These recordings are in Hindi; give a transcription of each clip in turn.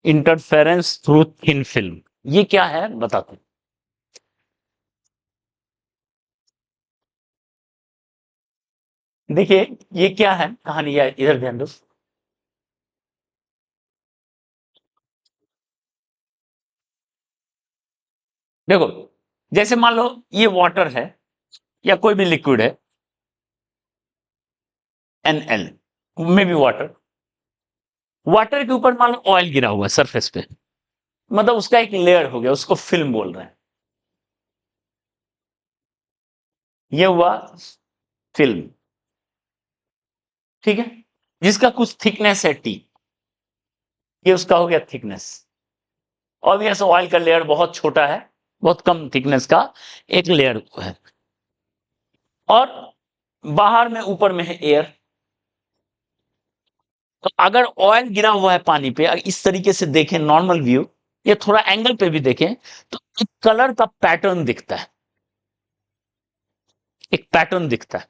इंटरफेरेंस थ्रू थिन फिल्म, ये क्या है बताते हैं। देखिए ये क्या है कहानी, है इधर ध्यान दो। देखो जैसे मान लो ये वाटर है या कोई भी लिक्विड है, NL में भी वाटर, वाटर के ऊपर मान लो ऑयल गिरा हुआ है सरफेस पे, मतलब उसका एक लेयर हो गया, उसको फिल्म बोल रहे हैं। ये हुआ फिल्म, ठीक है, जिसका कुछ थिकनेस है T, ये उसका हो गया थिकनेस। ऑब्वियस ऑयल का लेयर बहुत छोटा है, बहुत कम थिकनेस का एक लेयर है, और बाहर में ऊपर में है एयर। तो अगर ऑयल गिरा हुआ है पानी पे, अगर इस तरीके से देखें नॉर्मल व्यू, या थोड़ा एंगल पे भी देखें, तो एक कलर का पैटर्न दिखता है, एक पैटर्न दिखता है,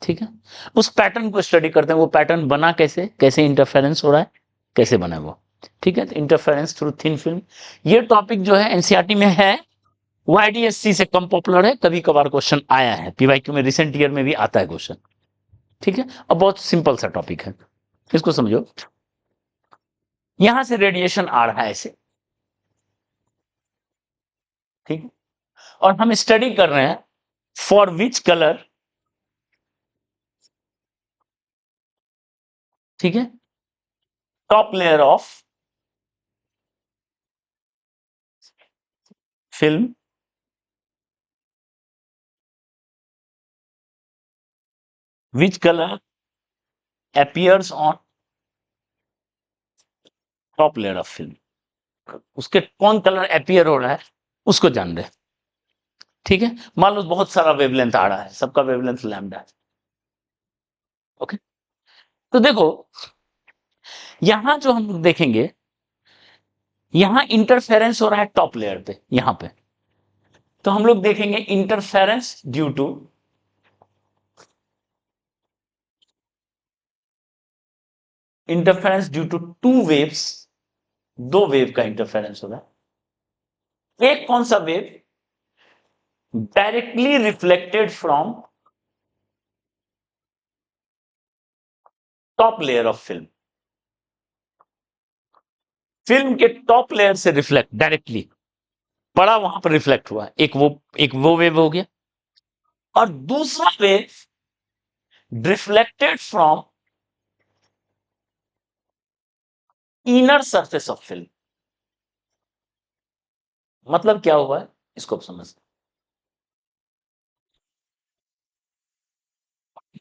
ठीक है। उस पैटर्न को स्टडी करते हैं, वो पैटर्न बना कैसे, कैसे इंटरफेरेंस हो रहा है, कैसे बना वो, ठीक है। तो इंटरफेरेंस थ्रू थिन फिल्म, ये टॉपिक जो है एनसीईआरटी में है, YDSC से कम पॉपुलर है, कभी कभार क्वेश्चन आया है, PYQ में रिसेंट ईयर में भी आता है क्वेश्चन, ठीक है। अब बहुत सिंपल सा टॉपिक है, इसको समझो। यहां से रेडिएशन आ रहा है ऐसे, ठीक है, और हम स्टडी कर रहे हैं फॉर विच कलर, ठीक है, top layer of film which colour appears on top layer of film, उसके कौन कलर अपीयर हो रहा है उसको जान रहे हैं, ठीक है। मान लो बहुत सारा वेवलेंथ आ रहा है, सबका वेवलेंथ लैम्डा है, ओके। तो देखो यहां जो हम देखेंगे, यहां इंटरफेरेंस हो रहा है टॉप लेयर पे, यहां पे, तो हम लोग देखेंगे interference due to, interference due to two waves, दो वेव का इंटरफेरेंस हो रहा है। एक कौन सा wave, directly reflected from top layer of film, film के टॉप लेयर से रिफ्लेक्ट डायरेक्टली पड़ा, वहां पर रिफ्लेक्ट हुआ, एक वो वेव हो गया। और दूसरा wave reflected from inner surface of film, मतलब क्या हुआ है इसको आप समझ,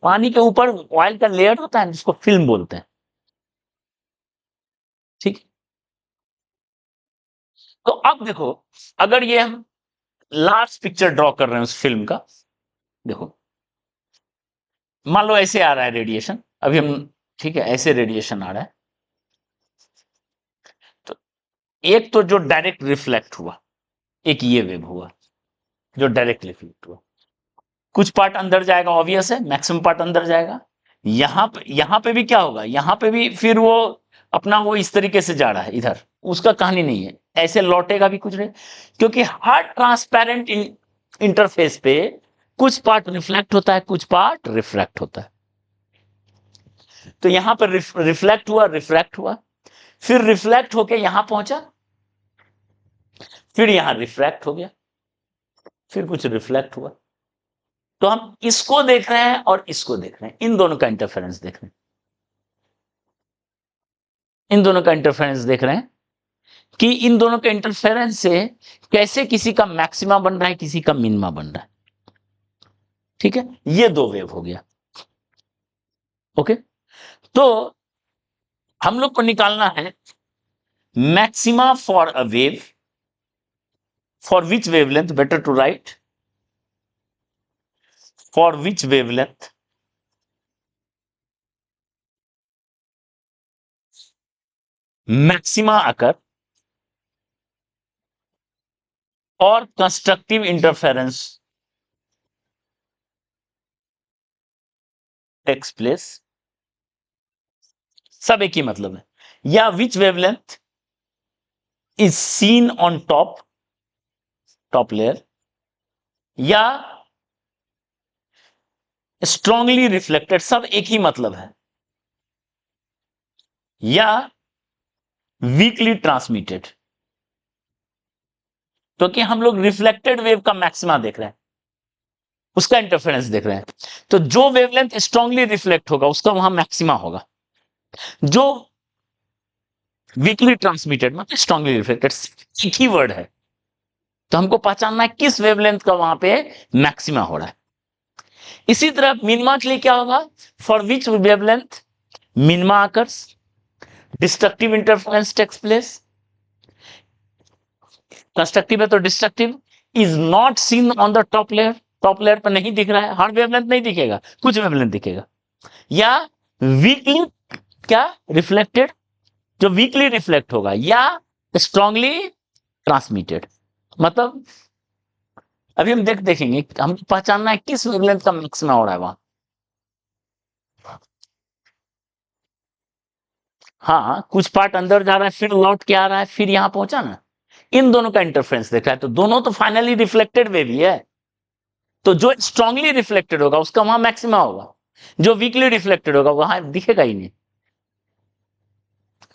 पानी के ऊपर ऑयल का लेयर होता है जिसको फिल्म बोलते हैं, ठीक। तो अब देखो, अगर ये हम लार्ज पिक्चर ड्रॉ कर रहे हैं उस फिल्म का, देखो मान लो ऐसे आ रहा है रेडिएशन, अभी हम, ठीक है, ऐसे रेडिएशन आ रहा है, तो एक तो जो डायरेक्ट रिफ्लेक्ट हुआ, एक ये वेव हुआ जो डायरेक्ट रिफ्लेक्ट हुआ, कुछ पार्ट अंदर जाएगा, ऑब्वियस है, मैक्सिमम पार्ट अंदर जाएगा। यहां पे भी क्या होगा, यहां पे भी फिर वो अपना वो इस तरीके से जा रहा है इधर, उसका कहानी नहीं है, ऐसे लौटेगा भी कुछ नहीं, क्योंकि हर ट्रांसपेरेंट इंटरफेस पे कुछ पार्ट रिफ्लेक्ट होता है, कुछ पार्ट रिफ्रैक्ट होता है। तो यहां पर रिफ्लेक्ट हुआ, रिफ्रैक्ट हुआ, फिर रिफ्लेक्ट होके यहां पहुंचा, फिर यहां रिफ्रैक्ट हो गया, फिर कुछ रिफ्लेक्ट हुआ। तो हम इसको देख रहे हैं और इसको देख रहे हैं, इन दोनों का इंटरफेरेंस देख रहे हैं, इन दोनों का इंटरफेरेंस देख रहे हैं कि इन दोनों के इंटरफेरेंस से कैसे किसी का मैक्सिमा बन रहा है, किसी का मिनिमा बन रहा है, ठीक है। ये दो वेव हो गया, ओके। तो हम लोग को निकालना है maxima for a wave, for which wavelength, better to write, for which wavelength maxima occur और कंस्ट्रक्टिव इंटरफेरेंस टेक्स प्लेस, सब एक ही मतलब है। या which wavelength is seen on top layer, या स्ट्रांगली रिफ्लेक्टेड, सब एक ही मतलब है, या वीकली ट्रांसमिटेड। क्योंकि हम लोग रिफ्लेक्टेड वेव का मैक्सिमा देख रहे हैं, उसका इंटरफेरेंस देख रहे हैं, तो जो वेवलेंथ स्ट्रांगली रिफ्लेक्ट होगा उसका वहां मैक्सिमा होगा, जो वीकली ट्रांसमिटेड मतलब स्ट्रांगली रिफ्लेक्टेड, एक ही वर्ड है, तो हमको पहचानना है किस वेवलेंथ का वहां पे मैक्सिमा हो रहा है। इसी तरह मिनिमा के लिए क्या होगा, for which wavelength minima occurs, destructive interference takes place, constructive है तो destructive, is not seen on the top layer पर नहीं दिख रहा है, हर वेवलेंथ नहीं दिखेगा, कुछ वेवलेंथ दिखेगा, या वीकली क्या रिफ्लेक्टेड, जो वीकली रिफ्लेक्ट होगा, या स्ट्रांगली ट्रांसमिटेड। मतलब अभी हम देखेंगे, हम पहचानना है किस वेवलेंथ का मैक्सिमा हो रहा है वहां। हाँ, कुछ पार्ट अंदर जा रहा है, फिर लौट के आ रहा है, फिर यहां पहुंचा ना, इन दोनों का इंटरफेरेंस देख रहा है, तो दोनों तो फाइनली रिफ्लेक्टेड वेव ही है, तो जो स्ट्रांगली रिफ्लेक्टेड होगा उसका वहां मैक्सिमा होगा, जो वीकली रिफ्लेक्टेड होगा वहां दिखेगा ही नहीं,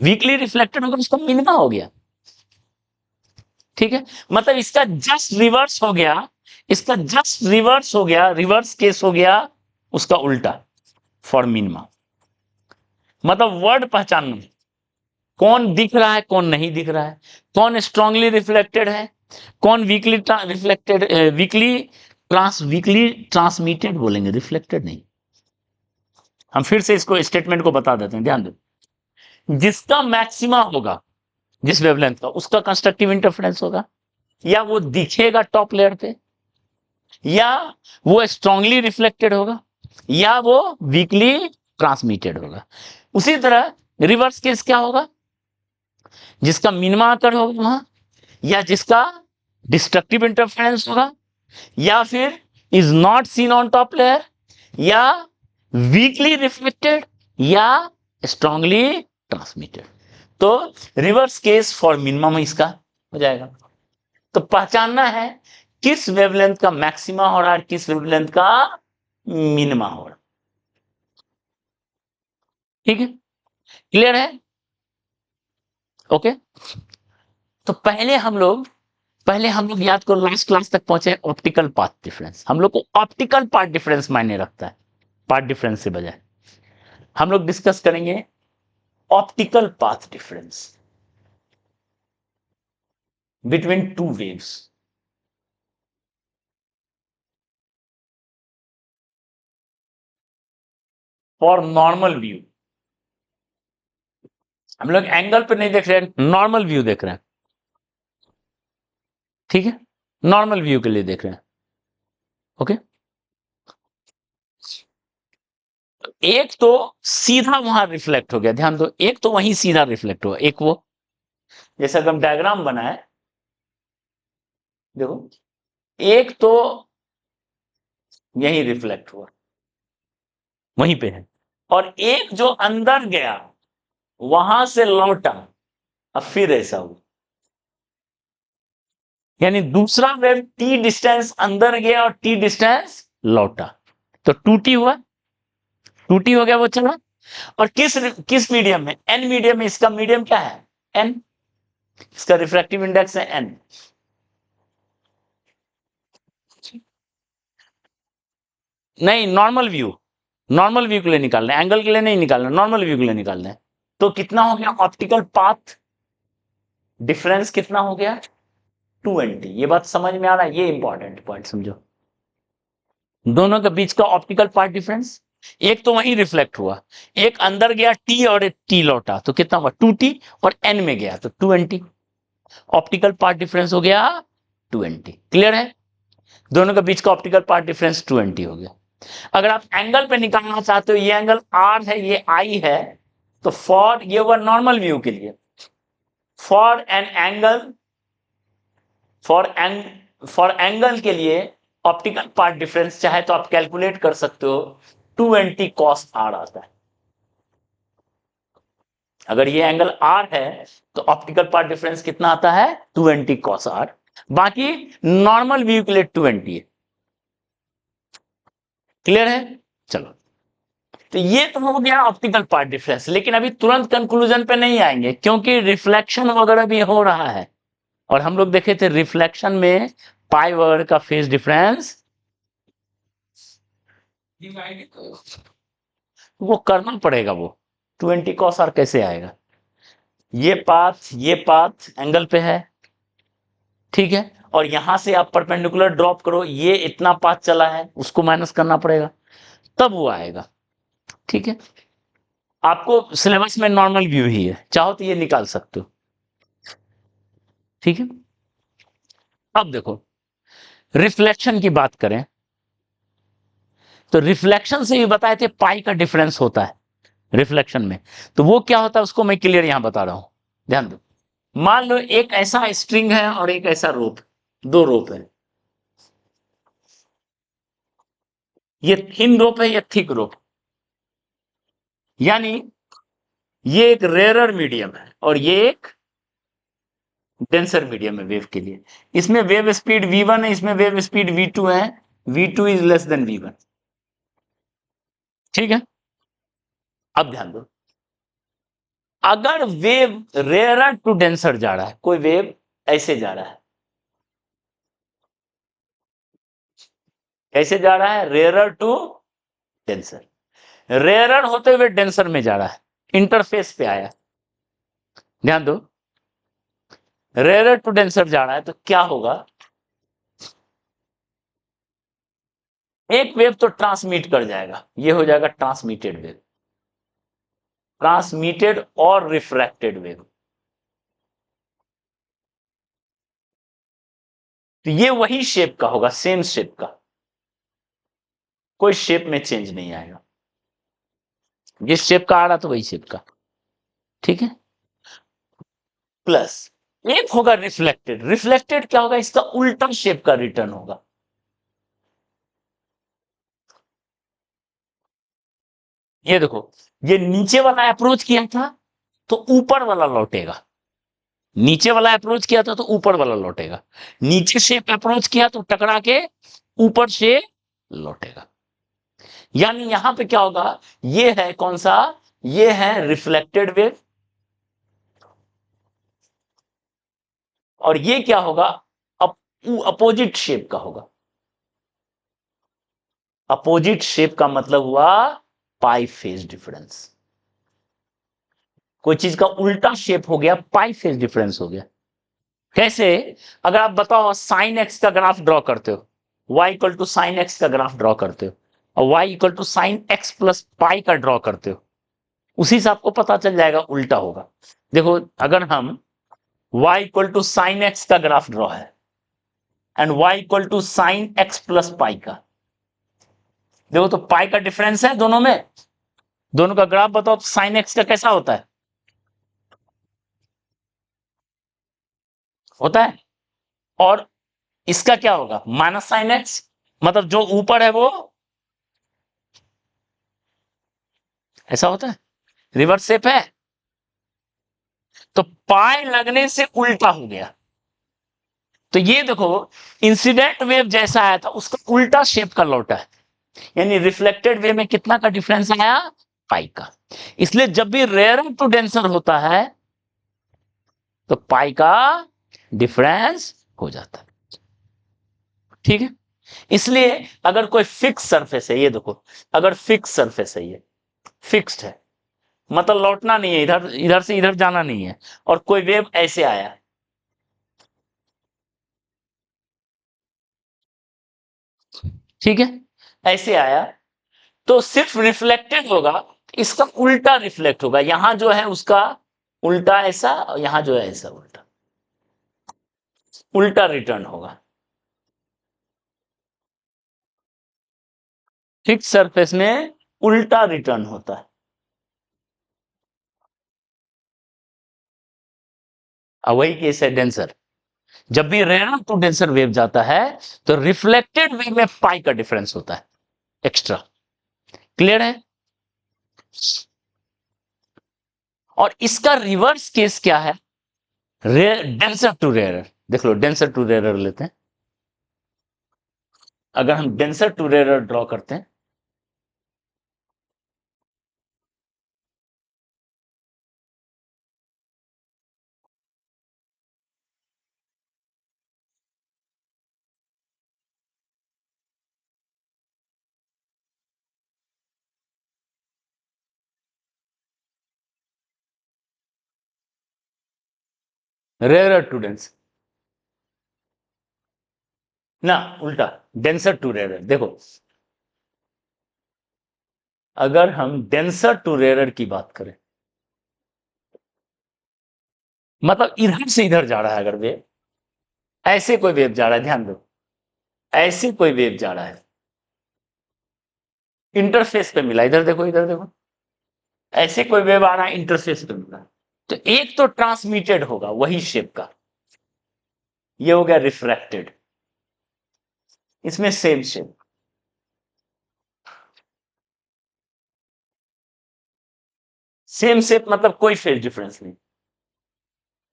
वीकली रिफ्लेक्टेड होगा उसका मिनिमा हो गया। ठीक है, मतलब इसका जस्ट रिवर्स हो गया, इसका जस्ट रिवर्स हो गया, रिवर्स केस हो गया उसका उल्टा फॉर मिनिमा। मतलब वर्ड पहचानना, कौन दिख रहा है कौन नहीं दिख रहा है, कौन स्ट्रांगली रिफ्लेक्टेड है, कौन वीकली रिफ्लेक्टेड, वीकली ट्रांसमिटेड बोलेंगे, रिफ्लेक्टेड नहीं। हम फिर से इसको स्टेटमेंट को बता देते हैं, ध्यान दो, जिसका मैक्सिमा होगा जिस वेवलेंथ का, उसका कंस्ट्रक्टिव इंटरफेरेंस होगा, या वो दिखेगा टॉप लेयर पे, या वो स्ट्रांगली रिफ्लेक्टेड होगा, या वो वीकली ट्रांसमिटेड होगा। उसी तरह रिवर्स केस क्या होगा, जिसका मिनिमा आकर होगा वहां, या जिसका डिस्ट्रक्टिव इंटरफेरेंस होगा, या फिर is not seen on top layer, या वीकली रिफ्लेक्टेड, या स्ट्रांगली ट्रांसमिटेड। तो रिवर्स केस फॉर मिनिमम इसका हो जाएगा। तो पहचानना है किस वेवलेंथ का मैक्सिमा हो रहा है, किस वेवलेंथ का मिनिमा हो रहा है। ठीक है, क्लियर है? ओके, तो पहले हम लोग याद करो, लास्ट क्लास तक पहुंचे ऑप्टिकल पाथ डिफरेंस। हम लोग को ऑप्टिकल पाथ डिफरेंस मायने रखता है, पाथ डिफरेंस से बजाय। हम लोग डिस्कस करेंगे optical path difference between two waves. For normal view, हम लोग एंगल पे नहीं देख रहे हैं, नॉर्मल व्यू देख रहे हैं। ठीक है, नॉर्मल व्यू के लिए देख रहे हैं। ओके, एक तो सीधा वहां रिफ्लेक्ट हो गया, ध्यान दो, एक तो वहीं सीधा रिफ्लेक्ट हुआ, एक वो जैसा कि हम डायग्राम बनाए, देखो, एक तो यहीं रिफ्लेक्ट हुआ, वहीं पे है, और एक जो अंदर गया वहां से लौटा, अब फिर ऐसा हुआ, यानी दूसरा वेव टी डिस्टेंस अंदर गया और टी डिस्टेंस लौटा, तो टूटी हुआ, टूटी हो गया, वो चला। और किस किस मीडियम में, एन मीडियम में, इसका मीडियम क्या है, एन, इसका रिफ्रैक्टिव इंडेक्स है एन। नहीं, नॉर्मल व्यू के लिए निकालना है, एंगल के लिए नहीं निकालना, नॉर्मल व्यू के लिए निकालना है। तो कितना हो गया ऑप्टिकल पाथ डिफरेंस, कितना हो गया 2nt। ये बात समझ में आ रहा है, ये इंपॉर्टेंट पॉइंट समझो, दोनों के बीच का ऑप्टिकल पाथ डिफरेंस, एक तो वहीं रिफ्लेक्ट हुआ, एक अंदर गया टी और एक टी लौटा, तो कितना हुआ 2t, और एन में गया तो 2nt, ऑप्टिकल पाथ डिफरेंस हो गया 2nt। क्लियर है, दोनों के बीच का ऑप्टिकल पाथ डिफरेंस 2nt हो गया। अगर आप एंगल पे निकालना चाहते हो, ये एंगल आर है, ये आई है, तो फॉर, ये हुआ नॉर्मल व्यू के लिए, for an angle, for angle के लिए ऑप्टिकल पाथ डिफरेंस चाहे तो आप कैलकुलेट कर सकते हो, 2nt cos r आता है। अगर ये एंगल आर है तो ऑप्टिकल पाथ डिफरेंस कितना आता है 220 cos r, बाकी नॉर्मल व्यू के लिए 220 है। क्लियर है? चलो, तो ये तो हो गया ऑप्टिकल पाथ डिफरेंस, लेकिन अभी तुरंत कंक्लूजन पे नहीं आएंगे क्योंकि रिफ्लेक्शन वगैरह भी हो रहा है, और हम लोग देखे थे रिफ्लेक्शन में पाई वगैरह का फेज डिफरेंस वो करना पड़ेगा, वो 20 cos r कैसे आएगा? ये पाथ एंगल पे है, ठीक है, और यहां से आप परपेंडिकुलर ड्रॉप करो, ये इतना पाथ चला है उसको माइनस करना पड़ेगा, तब वो आएगा। ठीक है, आपको सिलेबस में नॉर्मल व्यू ही है, चाहो तो ये निकाल सकते हो। ठीक है, अब देखो रिफ्लेक्शन की बात करें तो रिफ्लेक्शन से भी बताए थे पाई का डिफरेंस होता है रिफ्लेक्शन में, तो वो क्या होता है उसको मैं क्लियर यहां बता रहा हूं, ध्यान दो। मान लो एक ऐसा स्ट्रिंग है और एक ऐसा रोप, दो रोप है, ये थिन रोप है, ये थिक रोप, यानी ये एक रेयरर मीडियम है और ये एक डेंसर मीडियम है वेव के लिए। इसमें वेव स्पीड v1 है, इसमें वेव स्पीड v2 है, v2 is less than v1। ठीक है, अब ध्यान दो, अगर वेव रेयरर टू डेंसर जा रहा है, कोई वेव ऐसे जा रहा है, कैसे जा रहा है? रेयरर टू डेंसर, रेयरर होते हुए डेंसर में जा रहा है, इंटरफेस पे आया, ध्यान दो, रेयरर टू डेंसर जा रहा है तो क्या होगा, एक वेव तो ट्रांसमिट कर जाएगा, ये हो जाएगा ट्रांसमिटेड वेव, ट्रांसमिटेड और रिफ्रैक्टेड वेव। तो ये वही शेप का होगा, सेम शेप का, कोई शेप में चेंज नहीं आएगा, जिस शेप का आ रहा तो वही शेप का। ठीक है, प्लस एक होगा रिफ्लेक्टेड, रिफ्लेक्टेड क्या होगा, इसका उल्टा शेप का रिटर्न होगा। ये देखो, ये नीचे वाला अप्रोच किया था तो ऊपर वाला लौटेगा, नीचे वाला अप्रोच किया था तो ऊपर वाला लौटेगा, नीचे से अप्रोच किया तो टकरा के ऊपर से लौटेगा। यानी यहां पे क्या होगा, ये है कौन सा, ये है रिफ्लेक्टेड वेव, और ये क्या होगा, अपोजिट शेप का होगा। अपोजिट शेप का मतलब हुआ पाई फेज डिफरेंस, कोई चीज का उल्टा शेप हो गया, पाई फेज डिफरेंस हो गया। कैसे? अगर आप बताओ साइन एक्स का ग्राफ ड्रॉ करते हो, y equal to sine x का ग्राफ ड्रॉ करते हो, और y equal to sine x plus pi का ड्रॉ करते हो, उसी से आपको पता चल जाएगा उल्टा होगा। देखो, अगर हम y equal to sine x का ग्राफ ड्रॉ है and y equal to sine x plus pi का, देखो तो पाई का डिफरेंस है दोनों में, दोनों का ग्राफ बताओ तो साइन एक्स का कैसा होता है, होता है, और इसका क्या होगा, माइनस साइन एक्स, मतलब जो ऊपर है वो ऐसा होता है, रिवर्स शेप है, तो पाई लगने से उल्टा हो गया। तो ये देखो, इंसिडेंट वेव जैसा आया था उसका उल्टा शेप का लौटा है, यानी रिफ्लेक्टेड वेव में कितना का डिफरेंस आया, पाई का। इसलिए जब भी रेयर टू डेंसर होता है तो पाई का डिफरेंस हो जाता है। ठीक है, इसलिए अगर कोई फिक्स सरफेस है, ये देखो, अगर फिक्स सरफेस है, ये फिक्स्ड है, मतलब लौटना नहीं है, इधर इधर से इधर जाना नहीं है, और कोई वेव ऐसे आया, ठीक है, ऐसे आया, तो सिर्फ रिफ्लेक्टेड होगा, इसका उल्टा रिफ्लेक्ट होगा, यहां जो है उसका उल्टा ऐसा, और यहां जो है ऐसा उल्टा, उल्टा रिटर्न होगा। फिक्स सरफेस में उल्टा रिटर्न होता है। और वही केस है डेंसर, जब भी रेयर टू डेंसर वेव जाता है तो रिफ्लेक्टेड वेव में पाई का डिफरेंस होता है एक्स्ट्रा। क्लियर है? और इसका रिवर्स केस क्या है, डेंसर टू रेयरर। देख लो, डेंसर टू रेयरर लेते हैं। अगर हम डेंसर टू रेयरर ड्रॉ करते हैं, रेयरर टू डेंस, ना उल्टा, डेंसर टू रेयरर। देखो, अगर हम डेंसर टू रेयरर की बात करें, मतलब इधर से इधर जा रहा है अगर वेव, ऐसे कोई वेव जा रहा है, ध्यान दो, ऐसे कोई वेव जा रहा है, इंटरफेस पे मिला, इधर देखो, इधर देखो, ऐसे कोई वेव आ रहा है, इंटरफेस पे मिला, तो एक तो ट्रांसमिटेड होगा वही शेप का, ये हो गया रिफ्रैक्टेड, इसमें सेम शेप। सेम शेप मतलब कोई फेज डिफरेंस नहीं,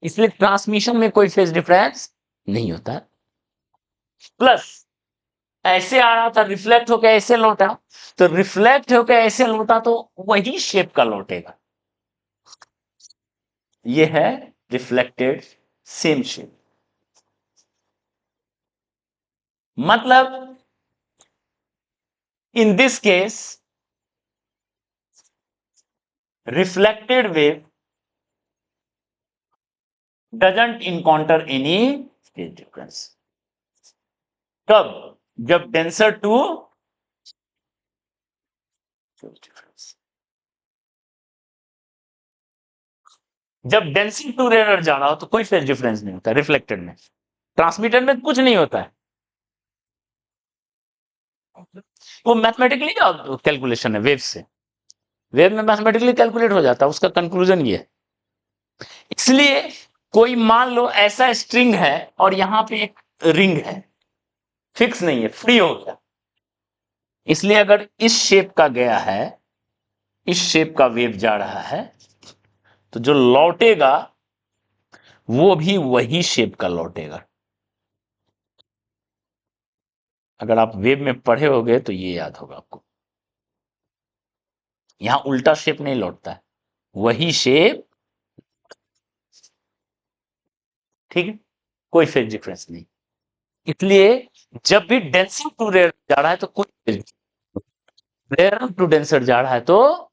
इसलिए ट्रांसमिशन में कोई फेज डिफरेंस नहीं होता। प्लस ऐसे आ रहा था, रिफ्लेक्ट होकर ऐसे लौटा, तो रिफ्लेक्ट होकर ऐसे लौटा तो वही शेप का लौटेगा, ये है रिफ्लेक्टेड सेम शेप। मतलब in this case reflected wave doesn't encounter any phase difference. कब? जब डेंसर टू डिफरेंस, जब डेंसिटी टू रेयर जा रहा हो तो कोई फेज डिफरेंस नहीं होता रिफ्लेक्टेड में, ट्रांसमिटेड में कुछ नहीं होता है, वो मैथमेटिकली कैलकुलेशन है वेव से, वेव में मैथमेटिकली कैलकुलेट हो जाता है, उसका कंक्लूजन ये है। इसलिए कोई मान लो ऐसा स्ट्रिंग है और यहां पे एक रिंग है, फिक्स नहीं है, फ्री हो गया, इसलिए अगर इस शेप का गया है, इस शेप का वेव जा रहा है, तो जो लौटेगा वो भी वही शेप का लौटेगा। अगर आप वेब में पढ़े होगे तो ये याद होगा आपको, यहां उल्टा शेप नहीं लौटता है, वही शेप, ठीक है, कोई फेज डिफरेंस नहीं। इसलिए जब भी डेंसर टू रेयर जा रहा है तो कोई, रेयर टू डेंसर जा रहा है तो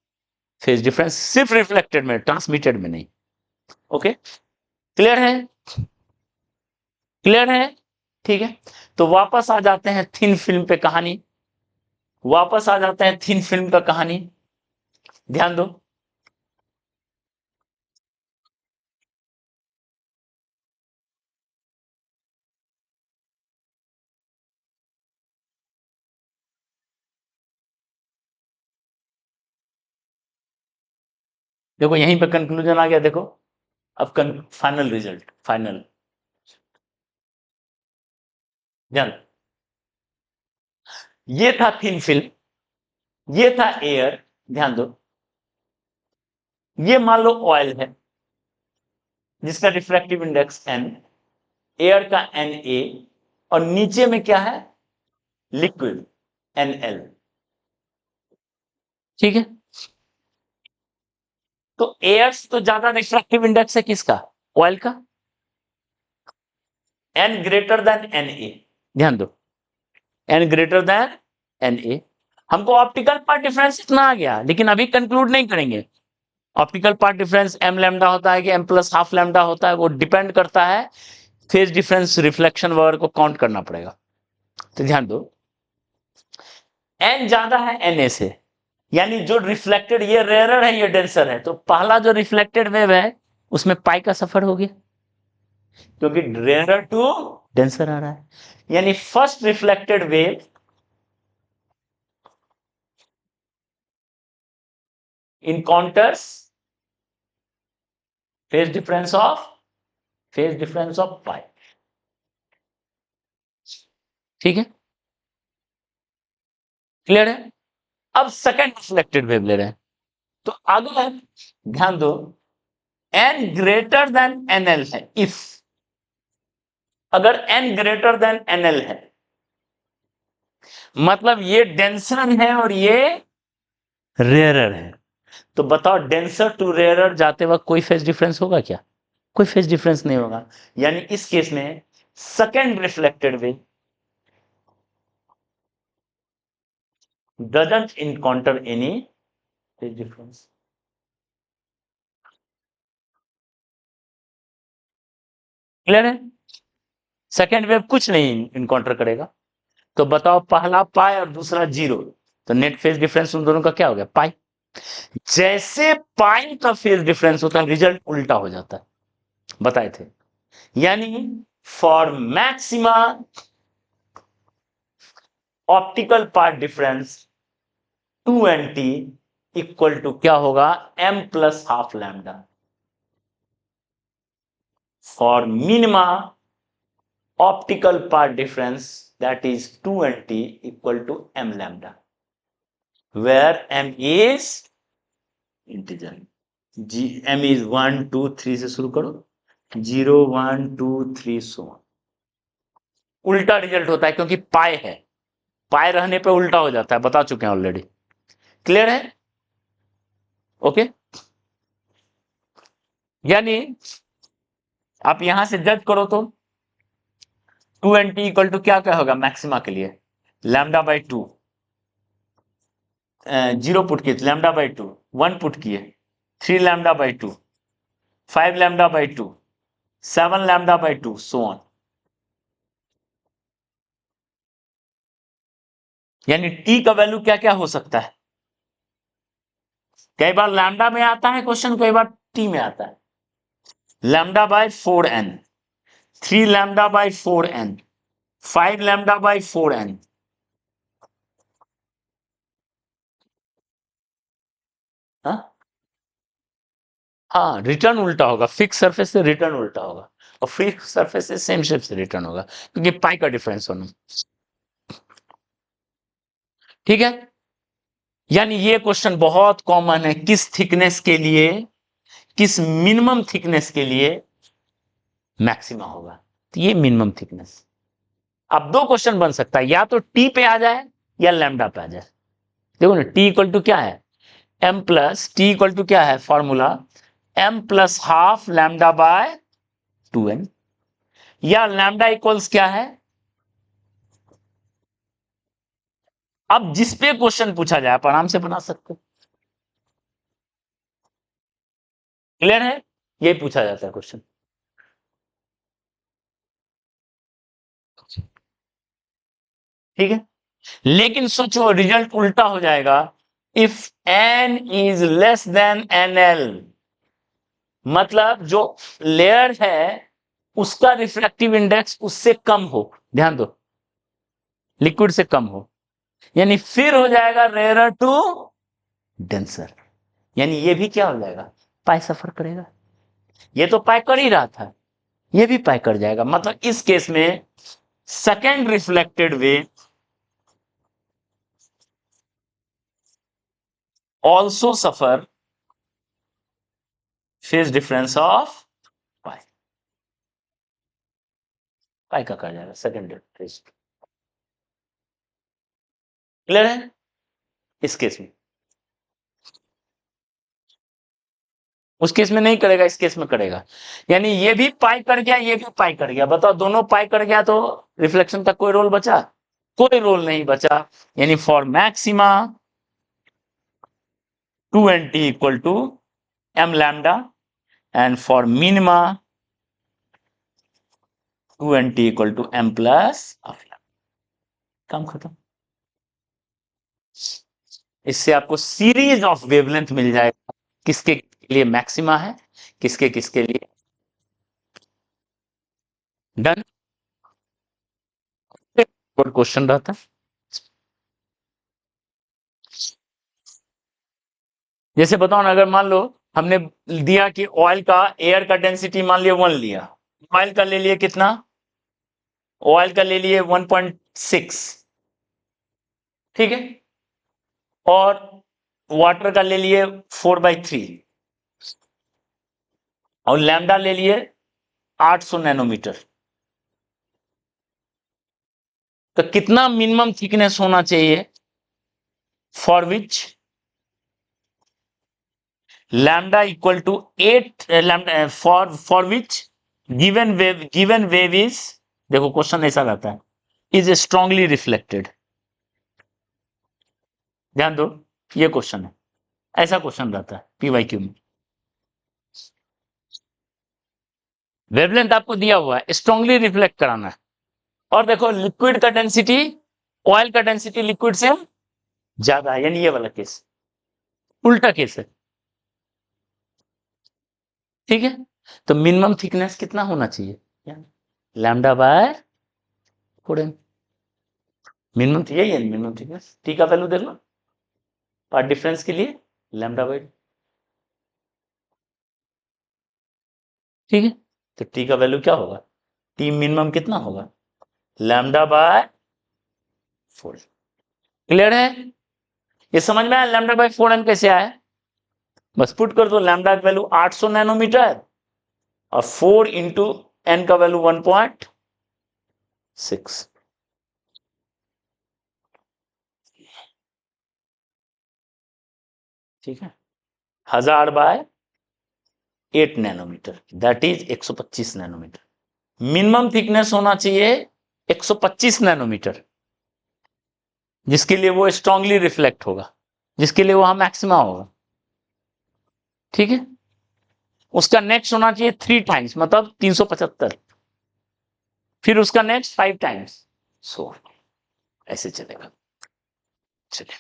फेज डिफरेंस सिर्फ रिफ्लेक्टेड में, ट्रांसमिटेड में नहीं। ओके, क्लियर है? क्लियर है? ठीक है, तो वापस आ जाते हैं थिन फिल्म पे कहानी, वापस आ जाते हैं थिन फिल्म का कहानी, ध्यान दो। देखो यहीं पे कंक्लूजन आ गया, देखो अब फाइनल रिजल्ट, फाइनल, ध्यान, ये था थिन फिल्म, ये था एयर, ध्यान दो, ये मान लो ऑयल है जिसका रिफ्रैक्टिव इंडेक्स n, एयर का Na, और नीचे में क्या है, लिक्विड Nl, ठीक है। तो एयर तो ज्यादा रिफ्रैक्टिव इंडेक्स है किसका, ऑयल का, n ग्रेटर देन Na, ध्यान दो, n ग्रेटर देन Na। हमको ऑप्टिकल पार्ट डिफरेंस इतना आ गया, लेकिन अभी कंक्लूड नहीं करेंगे। Optical path difference m lambda होता है कि m प्लस हाफ लैम्डा होता है, वो डिपेंड करता है फेज डिफरेंस, रिफ्लेक्शन वगैरह को काउंट करना पड़ेगा। तो ध्यान दो, n ज्यादा है Na से, यानी जो रिफ्लेक्टेड, ये रेयरर है ये डेंसर है, तो पहला जो रिफ्लेक्टेड वेव है उसमें पाई का सफर हो गया, क्योंकि रेयरर टू डेंसर आ रहा है, यानी first reflected wave encounters phase difference of, phase difference of pi, ठीक है, क्लियर है? अब सेकंड रिफ्लेक्टेड वेव ले रहे हैं, तो अगर ध्यान दो, n ग्रेटर देन nl है, इफ अगर n ग्रेटर देन nl है, मतलब ये डेंसर है और ये रेयरर है, तो बताओ डेंसर टू रेयरर जाते वक्त कोई फेज डिफरेंस होगा क्या? कोई फेज डिफरेंस नहीं होगा। यानी इस केस में second reflected wave doesn't encounter any phase difference। Clear है? सेकेंड वेव कुछ नहीं इनकाउंटर करेगा। तो बताओ पहला पाई और दूसरा जीरो, तो नेट फेज डिफरेंस उन दोनों का क्या हो गया? पाई। जैसे पाई का फेज डिफरेंस होता है रिजल्ट उल्टा हो जाता है, बताए थे। यानी for maxima optical path difference 2nt equal to क्या होगा? m plus half lambda. For minima optical path difference that is 2nt equal to m lambda, where m is integer। m is 1 2 3 से शुरू करो, 0 1 2 3 सो उल्टा रिजल्ट होता है क्योंकि पाई है, पाई रहने पे उल्टा हो जाता है, बता चुके हैं ऑलरेडी। क्लियर है? ओके। यानी आप यहां से जज करो तो 2nt इक्वल टू क्या क्या होगा मैक्सिमा के लिए? लैम्डा बाई 2, 0 पुट किए लैम्डा बाई 2, 1 पुट किए 3 lambda by 2, 5 lambda by 2, 7 lambda by 2 so on. यानी टी का वैल्यू क्या क्या हो सकता है? कई बार लैम्डा में आता है क्वेश्चन, कई बार टी में आता है। Lambda by 4n, 3 lambda by 4n, 5 lambda by 4n। हाँ, रिटर्न उल्टा होगा, फिक्स सरफेस से रिटर्न उल्टा होगा और फिक्स सरफेस से सेम शेप से रिटर्न होगा क्योंकि पाई का डिफरेंस होना। ठीक है? यानी ये क्वेश्चन बहुत कॉमन है, किस थिकनेस के लिए, किस मिनिमम थिकनेस के लिए मैक्सिमा होगा? तो ये मिनिमम थिकनेस। अब दो क्वेश्चन बन सकता है, या तो टी पे आ जाए या लैम्डा पे आ जाए। देखो ना, टी इक्वल टू क्या है? m plus t equal to क्या है formula? m plus half lambda by 2n, या लैम्डा इक्वल्स क्या है? अब जिस पे क्वेश्चन पूछा जाए आप आराम से बना सकते हो। क्लियर है? ये पूछा जाता है क्वेश्चन। ठीक है, लेकिन सोचो रिजल्ट उल्टा हो जाएगा। If n is less than nl, मतलब जो लेयर है उसका रिफ्रैक्टिव इंडेक्स उससे कम हो, ध्यान दो, लिक्विड से कम हो, यानी फिर हो जाएगा रेयर टू डेंसर। यानी ये भी क्या हो जाएगा? पाई सफर करेगा। ये तो पाई कर ही रहा था, ये भी पाई कर जाएगा। मतलब इस केस में second reflected wave also suffer phase difference of pi, pi का कर जाएगा सेकेंड फेज। क्लियर है? इस केस में, उस केस में नहीं करेगा, इस केस में करेगा। यानी ये भी पाई कर गया, ये भी पाई कर गया। बताओ दोनों पाई कर गया तो रिफ्लेक्शन का कोई रोल बचा? कोई रोल नहीं बचा। यानी for maxima 2nt equal to m lambda, and for minima 2nt equal to m plus half lambda. काम खत्म। इससे आपको सीरीज ऑफ वेवलेंथ मिल जाएगा, किसके लिए मैक्सिमा है, किसके किसके लिए। डन। क्वेश्चन रहता है, जैसे बताओ ना, अगर मान लो हमने दिया कि ऑयल का, एयर का डेंसिटी मान लिया 1 लिया, ऑयल का ले लिए कितना? ऑयल का ले लिए 1.6, ठीक है, और वाटर का ले लिए 4/3। और लैम्डा ले लिए 800 नैनोमीटर। तो कितना मिनिमम थिकनेस होना चाहिए for which lambda equal to 8 lambda for which given wave is, देखो क्वेश्चन ऐसा रहता है, इज स्ट्रांगली रिफ्लेक्टेड। ध्यान दो, ये क्वेश्चन है, ऐसा क्वेश्चन रहता है पीवाईक्यू में। वेवलेंथ आपको दिया हुआ है, स्ट्रांगली रिफ्लेक्ट कराना है। और देखो लिक्विड का डेंसिटी ऑयल का डेंसिटी लिक्विड से ज्यादा है, यानी ये वाला केस, उल्टा केस है। ठीक है, तो मिनिमम थिकनेस कितना होना चाहिए, लैम्डा बाय 4m। मिनिमम यही है, मिनिमम थिकनेस। टी का वैल्यू देख लो पार्ट डिफरेंस के लिए, लैम्डा बाय। ठीक है, तो टी का वैल्यू क्या होगा, टी मिनिमम कितना होगा, लैम्डा बाय 4। क्लियर है, ये समझ में आया लैम्डा बाय 4m कैसे आया। बस पुट कर दो, लैम्डा की वैल्यू 800 नैनोमीटर और 4 इंटू एन का वैल्यू 1.6। ठीक है, 1000 by 8 nanometre, that is 125 nanometre. Minimum thickness होना चाहिए 125 नैनोमीटर, जिसके लिए वो स्ट्रांगली रिफ्लेक्ट होगा, जिसके लिए वहां मैक्सिमा होगा। ठीक है, उसका नेक्स्ट होना चाहिए 3 टाइम्स, मतलब 375, फिर उसका नेक्स्ट 5 टाइम्स, सो ऐसे चलेगा। चलिए।